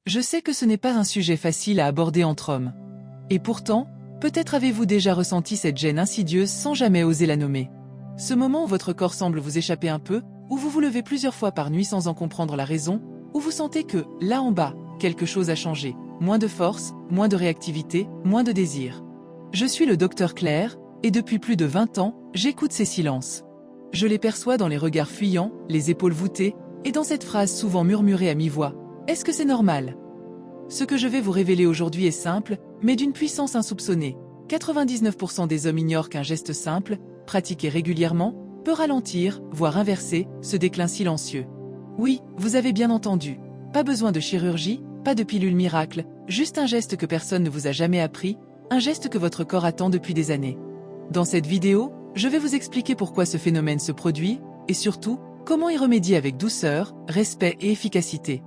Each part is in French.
Je sais que ce n'est pas un sujet facile à aborder entre hommes. Et pourtant, peut-être avez-vous déjà ressenti cette gêne insidieuse sans jamais oser la nommer. Ce moment où votre corps semble vous échapper un peu, où vous vous levez plusieurs fois par nuit sans en comprendre la raison, où vous sentez que, là en bas, quelque chose a changé. Moins de force, moins de réactivité, moins de désir. Je suis le docteur Claire, et depuis plus de 20 ans, j'écoute ces silences. Je les perçois dans les regards fuyants, les épaules voûtées, et dans cette phrase souvent murmurée à mi-voix. Est-ce que c'est normal? Ce que je vais vous révéler aujourd'hui est simple, mais d'une puissance insoupçonnée. 99% des hommes ignorent qu'un geste simple, pratiqué régulièrement, peut ralentir, voire inverser, ce déclin silencieux. Oui, vous avez bien entendu. Pas besoin de chirurgie, pas de pilule miracle, juste un geste que personne ne vous a jamais appris, un geste que votre corps attend depuis des années. Dans cette vidéo, je vais vous expliquer pourquoi ce phénomène se produit, et surtout, comment y remédier avec douceur, respect et efficacité.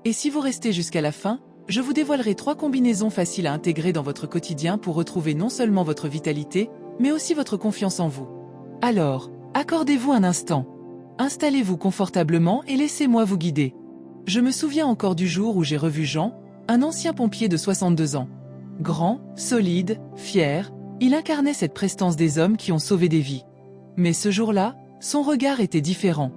Et si vous restez jusqu'à la fin, je vous dévoilerai 3 combinaisons faciles à intégrer dans votre quotidien pour retrouver non seulement votre vitalité, mais aussi votre confiance en vous. Alors, accordez-vous un instant. Installez-vous confortablement et laissez-moi vous guider. Je me souviens encore du jour où j'ai revu Jean, un ancien pompier de 62 ans. Grand, solide, fier, il incarnait cette prestance des hommes qui ont sauvé des vies. Mais ce jour-là, son regard était différent.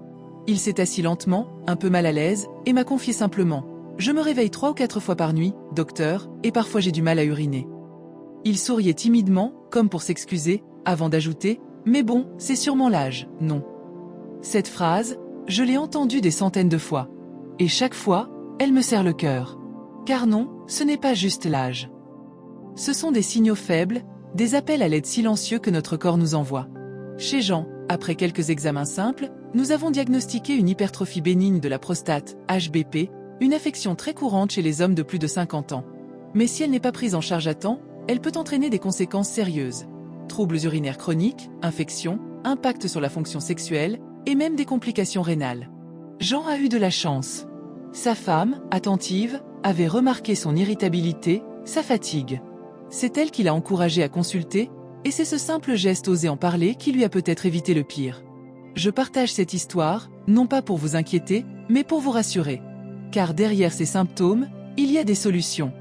Il s'est assis lentement, un peu mal à l'aise, et m'a confié simplement. Je me réveille 3 ou 4 fois par nuit, docteur, et parfois j'ai du mal à uriner. Il souriait timidement, comme pour s'excuser, avant d'ajouter « Mais bon, c'est sûrement l'âge, non ». Cette phrase, je l'ai entendue des centaines de fois. Et chaque fois, elle me serre le cœur. Car non, ce n'est pas juste l'âge. Ce sont des signaux faibles, des appels à l'aide silencieux que notre corps nous envoie. Chez Jean, après quelques examens simples, nous avons diagnostiqué une hypertrophie bénigne de la prostate, HBP, une affection très courante chez les hommes de plus de 50 ans. Mais si elle n'est pas prise en charge à temps, elle peut entraîner des conséquences sérieuses. Troubles urinaires chroniques, infections, impact sur la fonction sexuelle, et même des complications rénales. Jean a eu de la chance. Sa femme, attentive, avait remarqué son irritabilité, sa fatigue. C'est elle qui l'a encouragé à consulter, et c'est ce simple geste osé en parler qui lui a peut-être évité le pire. Je partage cette histoire, non pas pour vous inquiéter, mais pour vous rassurer. Car derrière ces symptômes, il y a des solutions.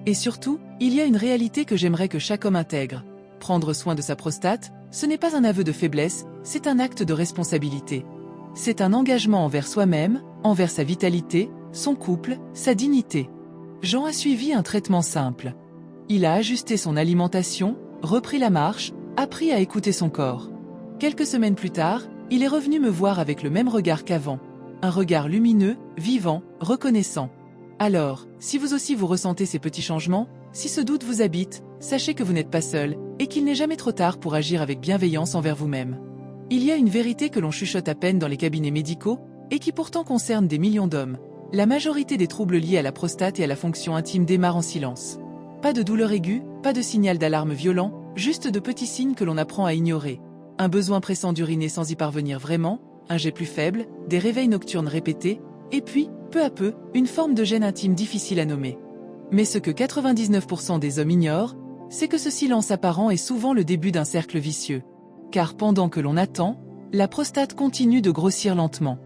Et surtout, il y a une réalité que j'aimerais que chaque homme intègre. Prendre soin de sa prostate, ce n'est pas un aveu de faiblesse, c'est un acte de responsabilité. C'est un engagement envers soi-même, envers sa vitalité, son couple, sa dignité. Jean a suivi un traitement simple. Il a ajusté son alimentation, repris la marche, appris à écouter son corps. Quelques semaines plus tard, il est revenu me voir avec le même regard qu'avant. Un regard lumineux, vivant, reconnaissant. Alors, si vous aussi vous ressentez ces petits changements, si ce doute vous habite, sachez que vous n'êtes pas seul, et qu'il n'est jamais trop tard pour agir avec bienveillance envers vous-même. Il y a une vérité que l'on chuchote à peine dans les cabinets médicaux, et qui pourtant concerne des millions d'hommes. La majorité des troubles liés à la prostate et à la fonction intime démarrent en silence. Pas de douleur aiguë, pas de signal d'alarme violent, juste de petits signes que l'on apprend à ignorer. Un besoin pressant d'uriner sans y parvenir vraiment, un jet plus faible, des réveils nocturnes répétés, et puis, peu à peu, une forme de gêne intime difficile à nommer. Mais ce que 99% des hommes ignorent, c'est que ce silence apparent est souvent le début d'un cercle vicieux. Car pendant que l'on attend, la prostate continue de grossir lentement.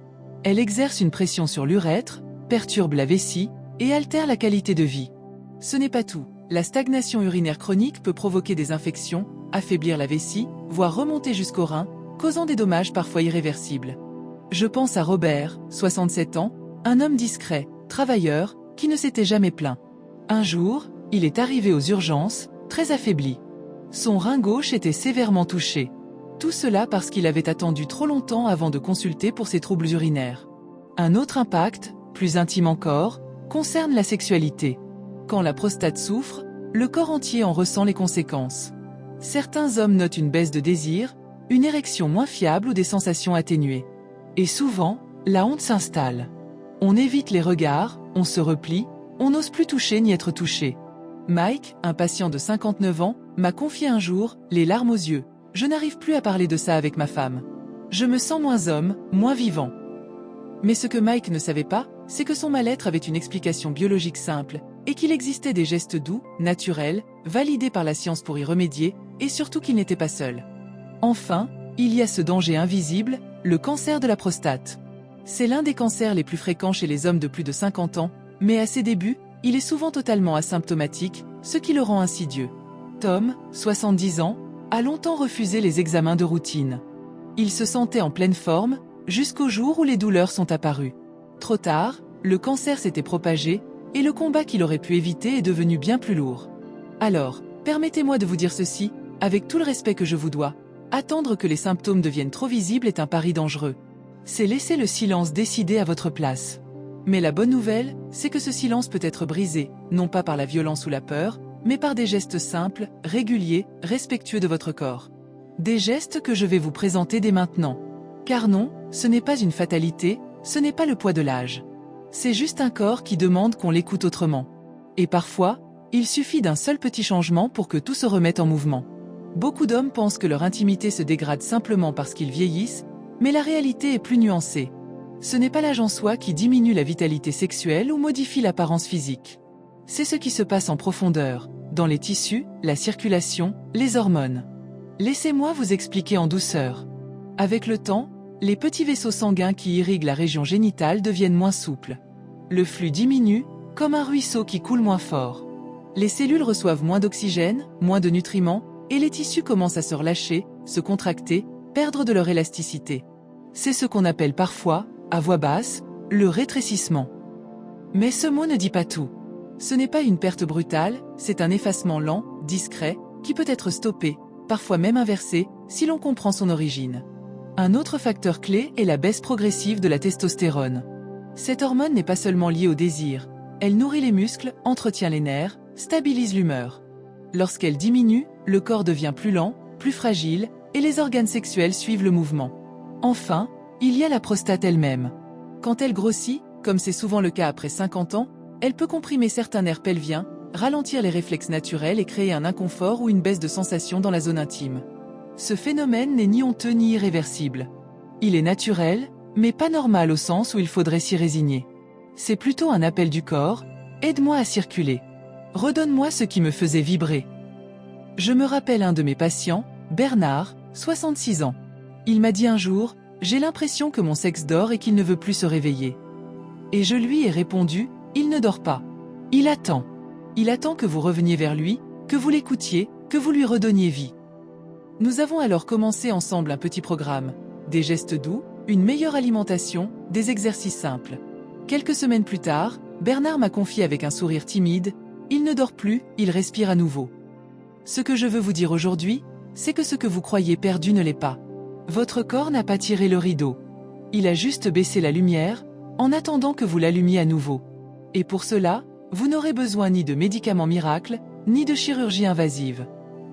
Elle exerce une pression sur l'urètre, perturbe la vessie, et altère la qualité de vie. Ce n'est pas tout. La stagnation urinaire chronique peut provoquer des infections, affaiblir la vessie, voire remonter jusqu'aux reins, causant des dommages parfois irréversibles. Je pense à Robert, 67 ans, un homme discret, travailleur, qui ne s'était jamais plaint. Un jour, il est arrivé aux urgences, très affaibli. Son rein gauche était sévèrement touché. Tout cela parce qu'il avait attendu trop longtemps avant de consulter pour ses troubles urinaires. Un autre impact, plus intime encore, concerne la sexualité. Quand la prostate souffre, le corps entier en ressent les conséquences. Certains hommes notent une baisse de désir, une érection moins fiable ou des sensations atténuées. Et souvent, la honte s'installe. On évite les regards, on se replie, on n'ose plus toucher ni être touché. Mike, un patient de 59 ans, m'a confié un jour, les larmes aux yeux. Je n'arrive plus à parler de ça avec ma femme. Je me sens moins homme, moins vivant. Mais ce que Mike ne savait pas, c'est que son mal-être avait une explication biologique simple, et qu'il existait des gestes doux, naturels, validés par la science pour y remédier, et surtout qu'il n'était pas seul. Enfin, il y a ce danger invisible, le cancer de la prostate. C'est l'un des cancers les plus fréquents chez les hommes de plus de 50 ans, mais à ses débuts, il est souvent totalement asymptomatique, ce qui le rend insidieux. Tom, 70 ans, a longtemps refusé les examens de routine. Il se sentait en pleine forme, jusqu'au jour où les douleurs sont apparues. Trop tard, le cancer s'était propagé, et le combat qu'il aurait pu éviter est devenu bien plus lourd. Alors, permettez-moi de vous dire ceci, avec tout le respect que je vous dois. Attendre que les symptômes deviennent trop visibles est un pari dangereux. C'est laisser le silence décider à votre place. Mais la bonne nouvelle, c'est que ce silence peut être brisé, non pas par la violence ou la peur, mais par des gestes simples, réguliers, respectueux de votre corps. Des gestes que je vais vous présenter dès maintenant. Car non, ce n'est pas une fatalité, ce n'est pas le poids de l'âge. C'est juste un corps qui demande qu'on l'écoute autrement. Et parfois, il suffit d'un seul petit changement pour que tout se remette en mouvement. Beaucoup d'hommes pensent que leur intimité se dégrade simplement parce qu'ils vieillissent, mais la réalité est plus nuancée. Ce n'est pas l'âge en soi qui diminue la vitalité sexuelle ou modifie l'apparence physique. C'est ce qui se passe en profondeur, dans les tissus, la circulation, les hormones. Laissez-moi vous expliquer en douceur. Avec le temps, les petits vaisseaux sanguins qui irriguent la région génitale deviennent moins souples. Le flux diminue, comme un ruisseau qui coule moins fort. Les cellules reçoivent moins d'oxygène, moins de nutriments, et les tissus commencent à se relâcher, se contracter, perdre de leur élasticité. C'est ce qu'on appelle parfois, à voix basse, le rétrécissement. Mais ce mot ne dit pas tout. Ce n'est pas une perte brutale, c'est un effacement lent, discret, qui peut être stoppé, parfois même inversé, si l'on comprend son origine. Un autre facteur clé est la baisse progressive de la testostérone. Cette hormone n'est pas seulement liée au désir, elle nourrit les muscles, entretient les nerfs, stabilise l'humeur. Lorsqu'elle diminue, le corps devient plus lent, plus fragile, et les organes sexuels suivent le mouvement. Enfin, il y a la prostate elle-même. Quand elle grossit, comme c'est souvent le cas après 50 ans, elle peut comprimer certains nerfs pelviens, ralentir les réflexes naturels et créer un inconfort ou une baisse de sensation dans la zone intime. Ce phénomène n'est ni honteux ni irréversible. Il est naturel, mais pas normal au sens où il faudrait s'y résigner. C'est plutôt un appel du corps, aide-moi à circuler. Redonne-moi ce qui me faisait vibrer. Je me rappelle un de mes patients, Bernard, 66 ans. Il m'a dit un jour, j'ai l'impression que mon sexe dort et qu'il ne veut plus se réveiller. Et je lui ai répondu, il ne dort pas. Il attend. Il attend que vous reveniez vers lui, que vous l'écoutiez, que vous lui redonniez vie. Nous avons alors commencé ensemble un petit programme, des gestes doux, une meilleure alimentation, des exercices simples. Quelques semaines plus tard, Bernard m'a confié avec un sourire timide, il ne dort plus, il respire à nouveau. Ce que je veux vous dire aujourd'hui, c'est que ce que vous croyez perdu ne l'est pas. Votre corps n'a pas tiré le rideau. Il a juste baissé la lumière, en attendant que vous l'allumiez à nouveau. Et pour cela, vous n'aurez besoin ni de médicaments miracles, ni de chirurgie invasive.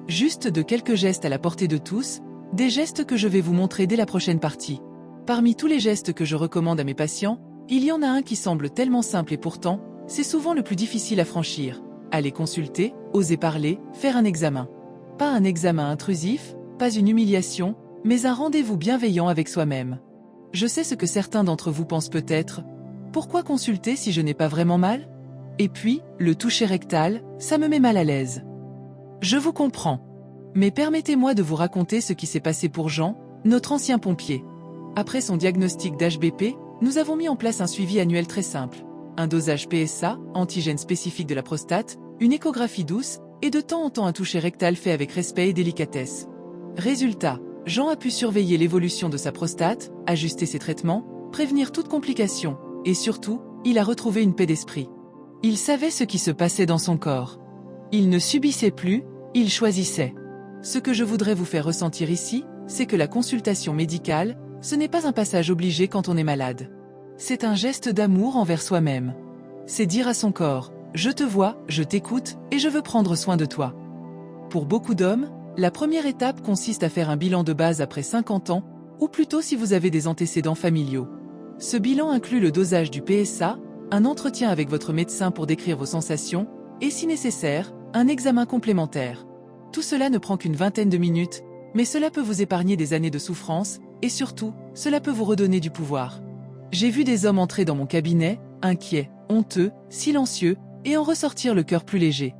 Juste de quelques gestes à la portée de tous, des gestes que je vais vous montrer dès la prochaine partie. Parmi tous les gestes que je recommande à mes patients, il y en a un qui semble tellement simple et pourtant, c'est souvent le plus difficile à franchir. Aller consulter, oser parler, faire un examen. Pas un examen intrusif, pas une humiliation, mais un rendez-vous bienveillant avec soi-même. Je sais ce que certains d'entre vous pensent peut-être. Pourquoi consulter si je n'ai pas vraiment mal? Et puis, le toucher rectal, ça me met mal à l'aise. Je vous comprends. Mais permettez-moi de vous raconter ce qui s'est passé pour Jean, notre ancien pompier. Après son diagnostic d'HBP, nous avons mis en place un suivi annuel très simple. Un dosage PSA, antigène spécifique de la prostate, une échographie douce, et de temps en temps un toucher rectal fait avec respect et délicatesse. Résultat, Jean a pu surveiller l'évolution de sa prostate, ajuster ses traitements, prévenir toute complication, et surtout, il a retrouvé une paix d'esprit. Il savait ce qui se passait dans son corps. Il ne subissait plus, il choisissait. Ce que je voudrais vous faire ressentir ici, c'est que la consultation médicale, ce n'est pas un passage obligé quand on est malade. C'est un geste d'amour envers soi-même. C'est dire à son corps, je te vois, je t'écoute, et je veux prendre soin de toi. Pour beaucoup d'hommes, la première étape consiste à faire un bilan de base après 50 ans, ou plutôt si vous avez des antécédents familiaux. Ce bilan inclut le dosage du PSA, un entretien avec votre médecin pour décrire vos sensations, et si nécessaire, un examen complémentaire. Tout cela ne prend qu'une vingtaine de minutes, mais cela peut vous épargner des années de souffrance, et surtout, cela peut vous redonner du pouvoir. J'ai vu des hommes entrer dans mon cabinet, inquiets, honteux, silencieux, et en ressortir le cœur plus léger.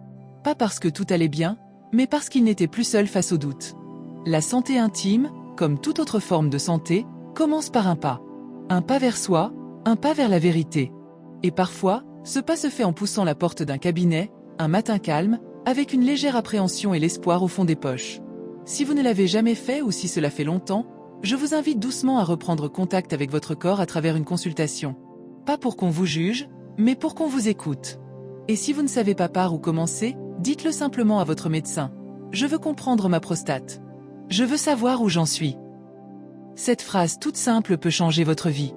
Pas parce que tout allait bien, mais parce qu'ils n'étaient plus seuls face aux doutes. La santé intime, comme toute autre forme de santé, commence par un pas. Un pas vers soi, un pas vers la vérité. Et parfois, Ce pas se fait en poussant la porte d'un cabinet, un matin calme, avec une légère appréhension et l'espoir au fond des poches. Si vous ne l'avez jamais fait ou si cela fait longtemps, je vous invite doucement à reprendre contact avec votre corps à travers une consultation. Pas pour qu'on vous juge, mais pour qu'on vous écoute. Et si vous ne savez pas par où commencer, dites-le simplement à votre médecin. Je veux comprendre ma prostate. Je veux savoir où j'en suis. Cette phrase toute simple peut changer votre vie.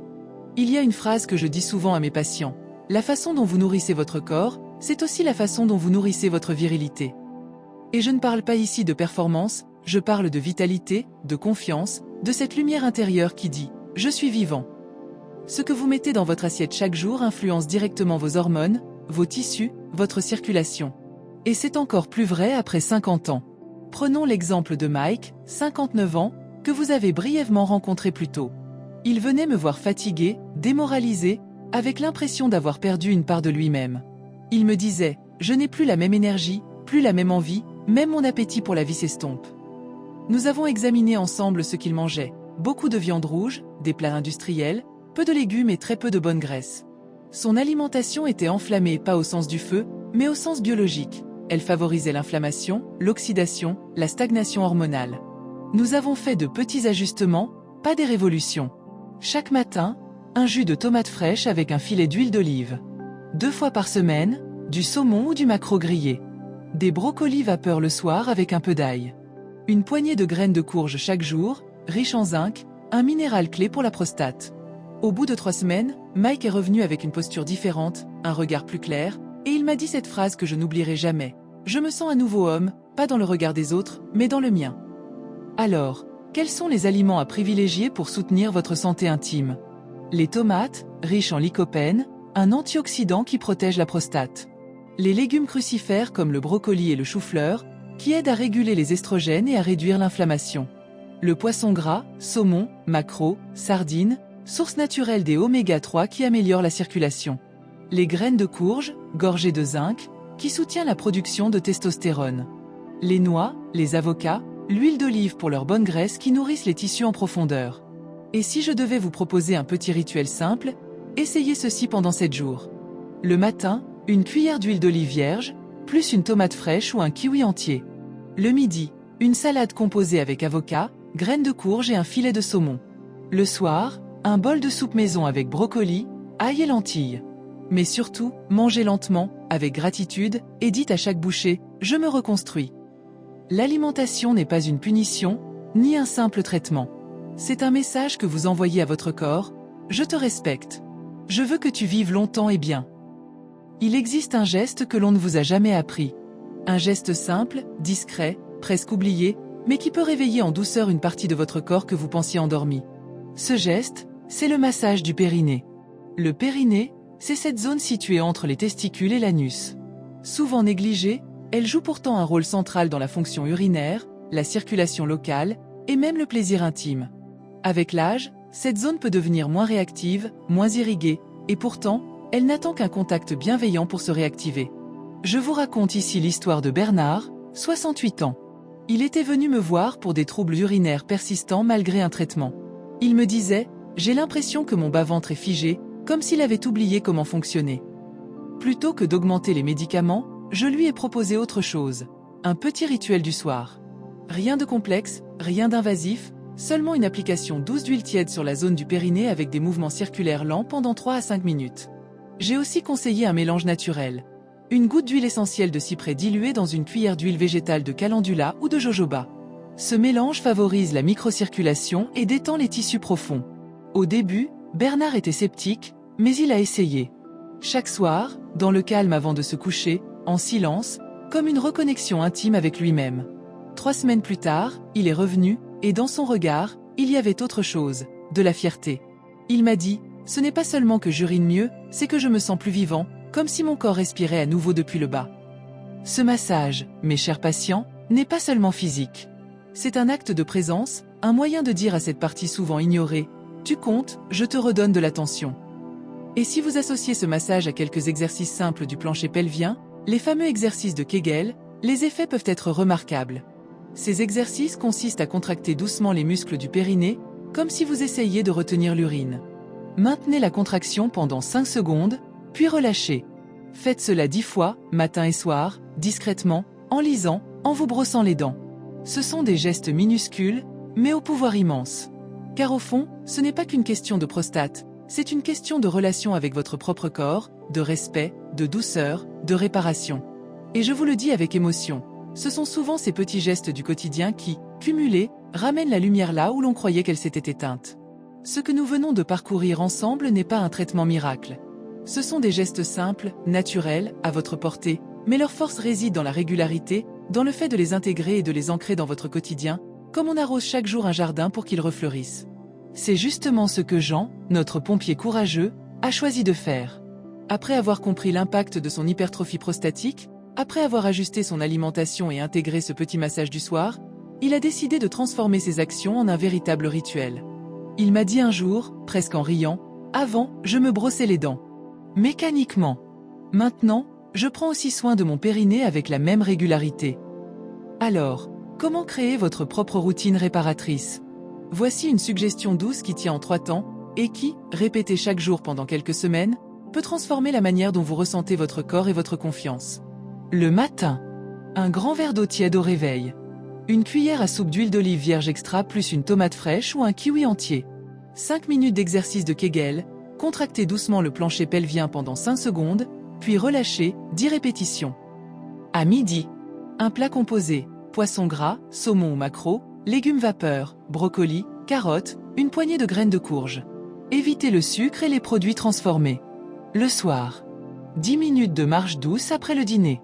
Il y a une phrase que je dis souvent à mes patients. La façon dont vous nourrissez votre corps, c'est aussi la façon dont vous nourrissez votre virilité. Et je ne parle pas ici de performance, je parle de vitalité, de confiance, de cette lumière intérieure qui dit « Je suis vivant ». Ce que vous mettez dans votre assiette chaque jour influence directement vos hormones, vos tissus, votre circulation. Et c'est encore plus vrai après 50 ans. Prenons l'exemple de Mike, 59 ans, que vous avez brièvement rencontré plus tôt. Il venait me voir fatigué, démoralisé, avec l'impression d'avoir perdu une part de lui-même. Il me disait « Je n'ai plus la même énergie, plus la même envie, même mon appétit pour la vie s'estompe ». Nous avons examiné ensemble ce qu'il mangeait. Beaucoup de viande rouge, des plats industriels, peu de légumes et très peu de bonne graisse. Son alimentation était enflammée pas au sens du feu, mais au sens biologique. Elle favorisait l'inflammation, l'oxydation, la stagnation hormonale. Nous avons fait de petits ajustements, pas des révolutions. Chaque matin, un jus de tomate fraîche avec un filet d'huile d'olive. 2 fois par semaine, du saumon ou du maquereau grillé. Des brocolis vapeur le soir avec un peu d'ail. Une poignée de graines de courge chaque jour, riche en zinc, un minéral clé pour la prostate. Au bout de 3 semaines, Mike est revenu avec une posture différente, un regard plus clair, et il m'a dit cette phrase que je n'oublierai jamais. Je me sens un nouveau homme, pas dans le regard des autres, mais dans le mien. Alors, quels sont les aliments à privilégier pour soutenir votre santé intime? Les tomates, riches en lycopène, un antioxydant qui protège la prostate. Les légumes crucifères comme le brocoli et le chou-fleur, qui aident à réguler les estrogènes et à réduire l'inflammation. Le poisson gras, saumon, maquereau, sardines, source naturelle des oméga 3 qui améliorent la circulation. Les graines de courge, gorgées de zinc, qui soutient la production de testostérone. Les noix, les avocats, l'huile d'olive pour leur bonne graisse qui nourrissent les tissus en profondeur. Et si je devais vous proposer un petit rituel simple, essayez ceci pendant 7 jours. Le matin, une cuillère d'huile d'olive vierge, plus une tomate fraîche ou un kiwi entier. Le midi, une salade composée avec avocat, graines de courge et un filet de saumon. Le soir, un bol de soupe maison avec brocoli, ail et lentilles. Mais surtout, mangez lentement, avec gratitude, et dites à chaque bouchée « Je me reconstruis ». L'alimentation n'est pas une punition, ni un simple traitement. C'est un message que vous envoyez à votre corps « Je te respecte. Je veux que tu vives longtemps et bien ». Il existe un geste que l'on ne vous a jamais appris. Un geste simple, discret, presque oublié, mais qui peut réveiller en douceur une partie de votre corps que vous pensiez endormie. Ce geste, c'est le massage du périnée. Le périnée, c'est cette zone située entre les testicules et l'anus. Souvent négligée, elle joue pourtant un rôle central dans la fonction urinaire, la circulation locale, et même le plaisir intime. Avec l'âge, cette zone peut devenir moins réactive, moins irriguée, et pourtant, elle n'attend qu'un contact bienveillant pour se réactiver. Je vous raconte ici l'histoire de Bernard, 68 ans. Il était venu me voir pour des troubles urinaires persistants malgré un traitement. Il me disait « J'ai l'impression que mon bas-ventre est figé, comme s'il avait oublié comment fonctionner. » Plutôt que d'augmenter les médicaments, je lui ai proposé autre chose. Un petit rituel du soir. Rien de complexe, rien d'invasif, seulement une application douce d'huile tiède sur la zone du périnée avec des mouvements circulaires lents pendant 3 à 5 minutes. J'ai aussi conseillé un mélange naturel. Une goutte d'huile essentielle de cyprès diluée dans une cuillère d'huile végétale de calendula ou de jojoba. Ce mélange favorise la microcirculation et détend les tissus profonds. Au début, Bernard était sceptique, mais il a essayé. Chaque soir, dans le calme avant de se coucher, en silence, comme une reconnexion intime avec lui-même. 3 semaines plus tard, il est revenu, et dans son regard, il y avait autre chose, de la fierté. Il m'a dit, ce n'est pas seulement que j'urine mieux, c'est que je me sens plus vivant, comme si mon corps respirait à nouveau depuis le bas. Ce massage, mes chers patients, n'est pas seulement physique. C'est un acte de présence, un moyen de dire à cette partie souvent ignorée, tu comptes, je te redonne de l'attention. Et si vous associez ce massage à quelques exercices simples du plancher pelvien, les fameux exercices de Kegel, les effets peuvent être remarquables. Ces exercices consistent à contracter doucement les muscles du périnée, comme si vous essayiez de retenir l'urine. Maintenez la contraction pendant 5 secondes, puis relâchez. Faites cela 10 fois, matin et soir, discrètement, en lisant, en vous brossant les dents. Ce sont des gestes minuscules, mais au pouvoir immense. Car au fond, ce n'est pas qu'une question de prostate, c'est une question de relation avec votre propre corps, de respect, de douceur, de réparation. Et je vous le dis avec émotion, ce sont souvent ces petits gestes du quotidien qui, cumulés, ramènent la lumière là où l'on croyait qu'elle s'était éteinte. Ce que nous venons de parcourir ensemble n'est pas un traitement miracle. Ce sont des gestes simples, naturels, à votre portée, mais leur force réside dans la régularité, dans le fait de les intégrer et de les ancrer dans votre quotidien, comme on arrose chaque jour un jardin pour qu'il refleurisse. C'est justement ce que Jean, notre pompier courageux, a choisi de faire. Après avoir compris l'impact de son hypertrophie prostatique, après avoir ajusté son alimentation et intégré ce petit massage du soir, il a décidé de transformer ses actions en un véritable rituel. Il m'a dit un jour, presque en riant, « Avant, je me brossais les dents. Mécaniquement. Maintenant, je prends aussi soin de mon périnée avec la même régularité. » Alors, comment créer votre propre routine réparatrice? Voici une suggestion douce qui tient en 3 temps, et qui, répétée chaque jour pendant quelques semaines, peut transformer la manière dont vous ressentez votre corps et votre confiance. Le matin. Un grand verre d'eau tiède au réveil. Une cuillère à soupe d'huile d'olive vierge extra plus une tomate fraîche ou un kiwi entier. 5 minutes d'exercice de Kegel, contractez doucement le plancher pelvien pendant 5 secondes, puis relâchez, 10 répétitions. À midi. Un plat composé, poisson gras, saumon ou maquereau, légumes vapeur, brocoli, carottes, une poignée de graines de courge. Évitez le sucre et les produits transformés. Le soir. 10 minutes de marche douce après le dîner.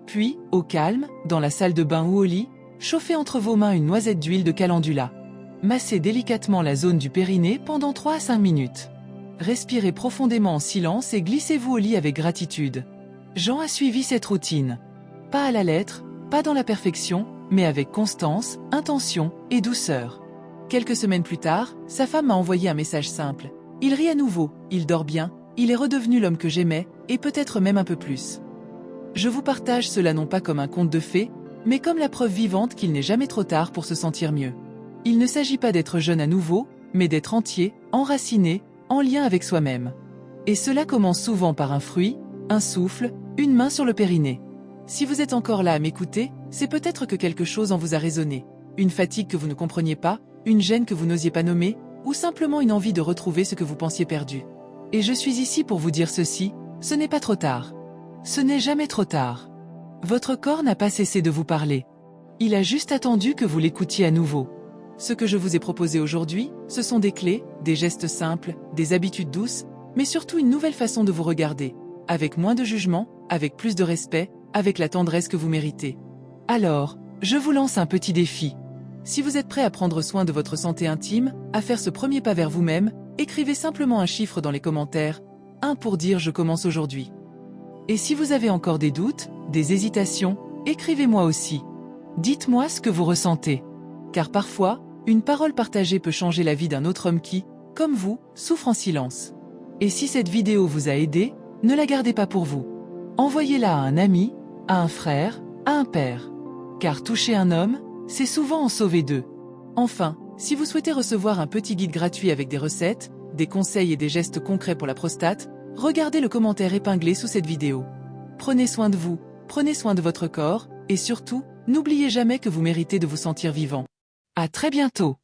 Puis, au calme, dans la salle de bain ou au lit, chauffez entre vos mains une noisette d'huile de calendula. Massez délicatement la zone du périnée pendant 3 à 5 minutes. Respirez profondément en silence et glissez-vous au lit avec gratitude. Jean a suivi cette routine. Pas à la lettre, pas dans la perfection, mais avec constance, intention et douceur. Quelques semaines plus tard, sa femme m'a envoyé un message simple. Il rit à nouveau, il dort bien, il est redevenu l'homme que j'aimais, et peut-être même un peu plus. Je vous partage cela non pas comme un conte de fées, mais comme la preuve vivante qu'il n'est jamais trop tard pour se sentir mieux. Il ne s'agit pas d'être jeune à nouveau, mais d'être entier, enraciné, en lien avec soi-même. Et cela commence souvent par un fruit, un souffle, une main sur le périnée. Si vous êtes encore là à m'écouter, c'est peut-être que quelque chose en vous a résonné. Une fatigue que vous ne compreniez pas, une gêne que vous n'osiez pas nommer, ou simplement une envie de retrouver ce que vous pensiez perdu. Et je suis ici pour vous dire ceci, ce n'est pas trop tard. Ce n'est jamais trop tard. Votre corps n'a pas cessé de vous parler. Il a juste attendu que vous l'écoutiez à nouveau. Ce que je vous ai proposé aujourd'hui, ce sont des clés, des gestes simples, des habitudes douces, mais surtout une nouvelle façon de vous regarder, avec moins de jugement, avec plus de respect, avec la tendresse que vous méritez. Alors, je vous lance un petit défi. Si vous êtes prêt à prendre soin de votre santé intime, à faire ce premier pas vers vous-même, écrivez simplement un chiffre dans les commentaires, 1 pour dire « je commence aujourd'hui ». Et si vous avez encore des doutes, des hésitations, écrivez-moi aussi. Dites-moi ce que vous ressentez. Car parfois, une parole partagée peut changer la vie d'un autre homme qui, comme vous, souffre en silence. Et si cette vidéo vous a aidé, ne la gardez pas pour vous. Envoyez-la à un ami, à un frère, à un père. Car toucher un homme, c'est souvent en sauver 2. Enfin, si vous souhaitez recevoir un petit guide gratuit avec des recettes, des conseils et des gestes concrets pour la prostate, regardez le commentaire épinglé sous cette vidéo. Prenez soin de vous, prenez soin de votre corps, et surtout, n'oubliez jamais que vous méritez de vous sentir vivant. À très bientôt!